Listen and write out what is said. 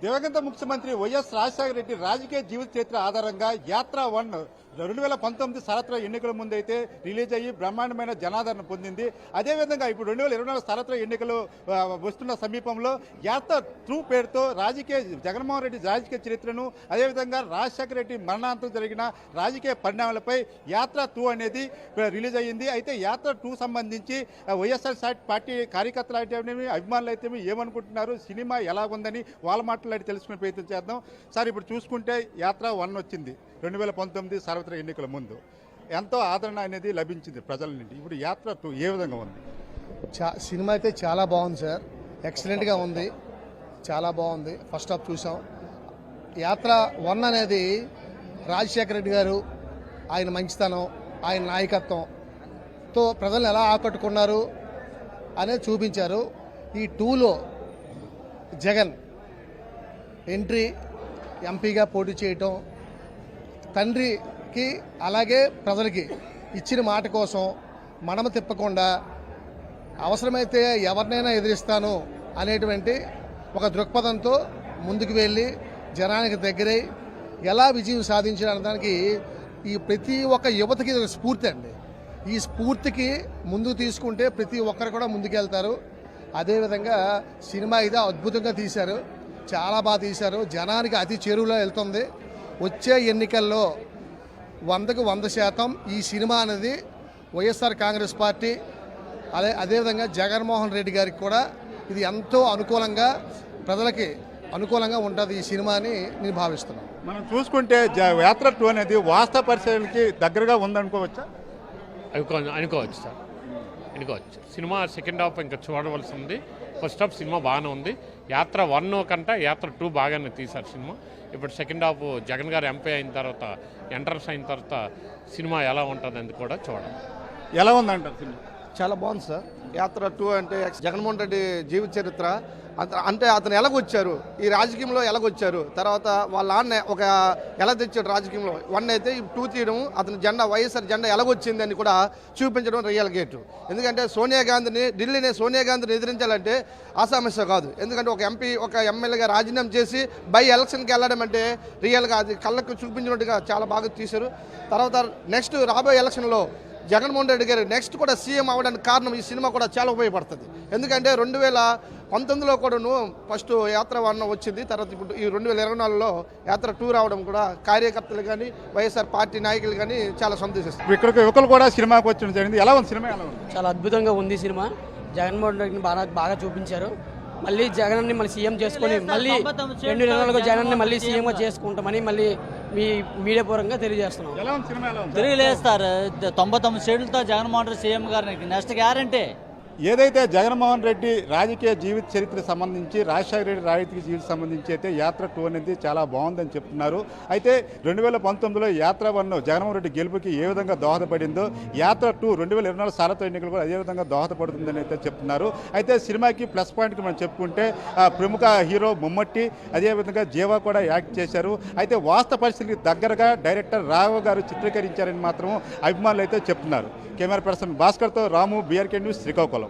దివంగత ముఖ్యమంత్రి వైఎస్ రాజశేఖర రెడ్డి రాజకీయ జీవిత చరిత్ర ఆధారంగా యాత్ర 1 2019 సార్వత్రిక ఎన్నికల ముందైతే రిలీజ్ అయ్యి బ్రహ్మాండమైన జనాదరణ పొందింది. అదేవిధంగా ఇప్పుడు 2024 సార్వత్రిక ఎన్నికలు వస్తున్న సమీపంలో యాత్ర 2 పేరుతో జగన్మోహన్ రెడ్డి రాజకీయ చరిత్రను, అదేవిధంగా రాజశేఖర రెడ్డి మరణాంతరం జరిగిన రాజకీయ పరిణామాలపై యాత్ర 2 అనేది రిలీజ్ అయ్యింది. అయితే యాత్ర 2 సంబంధించి వైఎస్ఆర్ పార్టీ కార్యకర్తలు అయితేనేమి, అభిమానులు అయితేమి ఏమనుకుంటున్నారు, సినిమా ఎలా ఉందని వాళ్ళ మాట్లాడి తెలుసుకునే ప్రయత్నం చేద్దాం. సార్, ఇప్పుడు చూసుకుంటే యాత్ర 1 వచ్చింది 2019 సార్వత్రిక ఎన్నికల ముందు. ఎంతో ఆదరణ అనేది లభించింది ప్రజల నుండి. ఇప్పుడు యాత్ర 2 ఏ విధంగా ఉంది? సినిమా అయితే చాలా బాగుంది సార్, ఎక్సలెంట్గా ఉంది, చాలా బాగుంది. ఫస్ట్ హాఫ్ చూసాం. యాత్ర 1 అనేది రాజశేఖర రెడ్డి గారు, ఆయన మంచితనం, ఆయన నాయకత్వంతో ప్రజలను ఎలా ఆకట్టుకున్నారు అనేది చూపించారు. ఈ 2లో జగన్ ఎంట్రీ, ఎంపీగా పోటీ చేయటం, తండ్రికి అలాగే ప్రజలకి ఇచ్చిన మాట కోసం మనము తిప్పకుండా అవసరమైతే ఎవరినైనా ఎదిరిస్తాను అనేటువంటి ఒక దృక్పథంతో ముందుకు వెళ్ళి జనానికి దగ్గరై ఎలా విజయం సాధించడానికి ఈ ప్రతి ఒక్క యువతకి ఇది ఒక స్ఫూర్తి అండి. ఈ స్ఫూర్తికి ముందుకు తీసుకుంటే ప్రతి ఒక్కరు కూడా ముందుకెళ్తారు. అదేవిధంగా సినిమా ఇది అద్భుతంగా తీశారు, చాలా బాగా తీశారు. జనానికి అతి చేరువలో వెళ్తుంది. వచ్చే ఎన్నికల్లో 100కు 100% ఈ సినిమా అనేది వైఎస్ఆర్ కాంగ్రెస్ పార్టీ అదేవిధంగా జగన్మోహన్ రెడ్డి గారికి కూడా ఇది ఎంతో అనుకూలంగా, ప్రజలకి అనుకూలంగా ఉంటుంది ఈ సినిమా అని నేను భావిస్తున్నాను. మనం చూసుకుంటే యాత్ర 2 అనేది వాస్తవ పరిశీలనకి దగ్గరగా ఉందనుకోవచ్చా? అనుకోవచ్చు సార్, అనుకోవచ్చు. సినిమా సెకండ్ హాఫ్ ఇంకా చూడవలసి ఉంది. ఫస్ట్ హాఫ్ సినిమా బాగానే ఉంది. యాత్ర 1 కంటే యాత్ర 2 బాగానే తీశారు సినిమా. ఇప్పుడు సెకండ్ హాఫ్ జగన్ గారు ఎంపీ అయిన తర్వాత, ఎంట్రన్స్ అయిన తర్వాత సినిమా ఎలా ఉంటుంది అని కూడా చూడాలి. ఎలా ఉందంటారు సినిమా? చాలా బాగుంది సార్. యాత్ర 2 అంటే జగన్మోహన్ రెడ్డి జీవిత చరిత్ర, అంటే అతను ఎలాగొచ్చారు, ఈ రాజకీయంలో ఎలాగొచ్చారు, తర్వాత వాళ్ళ నాన్న ఒక ఎలా తెచ్చాడు రాజకీయంలో. 1 అయితే 2 తీయడం, అతని జెండా వైఎస్ఆర్ జెండా ఎలాగొచ్చింది అని కూడా చూపించడం రియల్ గేటు. ఎందుకంటే ఢిల్లీని సోనియా గాంధీని ఎదిరించాలంటే అసమస్య కాదు. ఎందుకంటే ఒక ఎంపీ, ఒక ఎమ్మెల్యేగా రాజీనామా చేసి బై ఎలక్షన్కి వెళ్ళడం అంటే రియల్గా అది కళ్ళకు చూపించినట్టుగా చాలా బాగా తీశారు. తర్వాత నెక్స్ట్ రాబోయే ఎలక్షన్లో జగన్మోహన్ రెడ్డి గారు నెక్స్ట్ కూడా సీఎం అవ్వడానికి కారణం ఈ సినిమా కూడా చాలా ఉపయోగపడుతుంది. ఎందుకంటే 2019లో కూడాను ఫస్ట్ యాత్ర 1 వచ్చింది. తర్వాత ఇప్పుడు ఈ 2024లో యాత్ర 2 రావడం కూడా కార్యకర్తలు కానీ, వైఎస్ఆర్ పార్టీ నాయకులు కానీ చాలా సంతోషిస్తారు. ఇక్కడికి యువకులు కూడా సినిమాకి వచ్చి జరిగింది. ఎలా ఉంది సినిమా? ఎలా ఉంది? చాలా అద్భుతంగా ఉంది సినిమా. జగన్మోహన్ రెడ్డిని బాగా చూపించారు. మళ్ళీ జగన్ని మళ్ళీ సీఎం చేసుకొని మళ్ళీ 2024 జగన్ని మళ్ళీ సీఎంగా చేసుకుంటామని మళ్ళీ మీ మీడియా పూర్వకంగా తెలియజేస్తున్నాం. తిరిగిలేస్తారు 99 సీట్లతో జగన్మోహన్ రెడ్డి సీఎం గారికి నెక్స్ట్ గ్యారంటీ. ఏదైతే జగన్మోహన్ రెడ్డి రాజకీయ జీవిత చరిత్ర సంబంధించి, రాజశేఖర రెడ్డి రాజకీయ జీవిత సంబంధించి అయితే యాత్ర 2 అనేది చాలా బాగుందని చెప్తున్నారు. అయితే 2019లో యాత్ర 1 జగన్మోహన్ రెడ్డి గెలుపుకి ఏ విధంగా దోహదపడిందో యాత్ర 2 2024 సార్వత్రిక ఎన్నికలు కూడా అదే విధంగా దోహదపడుతుందని అయితే చెప్తున్నారు. అయితే సినిమాకి ప్లస్ పాయింట్కి మనం చెప్పుకుంటే ప్రముఖ హీరో మమ్మట్టి, అదేవిధంగా జీవా కూడా యాక్ట్ చేశారు. అయితే వాస్తవ పరిస్థితికి దగ్గరగా డైరెక్టర్ రాఘవ గారు చిత్రీకరించారని మాత్రం అభిమానులు అయితే చెప్తున్నారు. కెమెరా పర్సన్ భాస్కర్తో రాము, బీఆర్కే న్యూస్, శ్రీకాకుళం.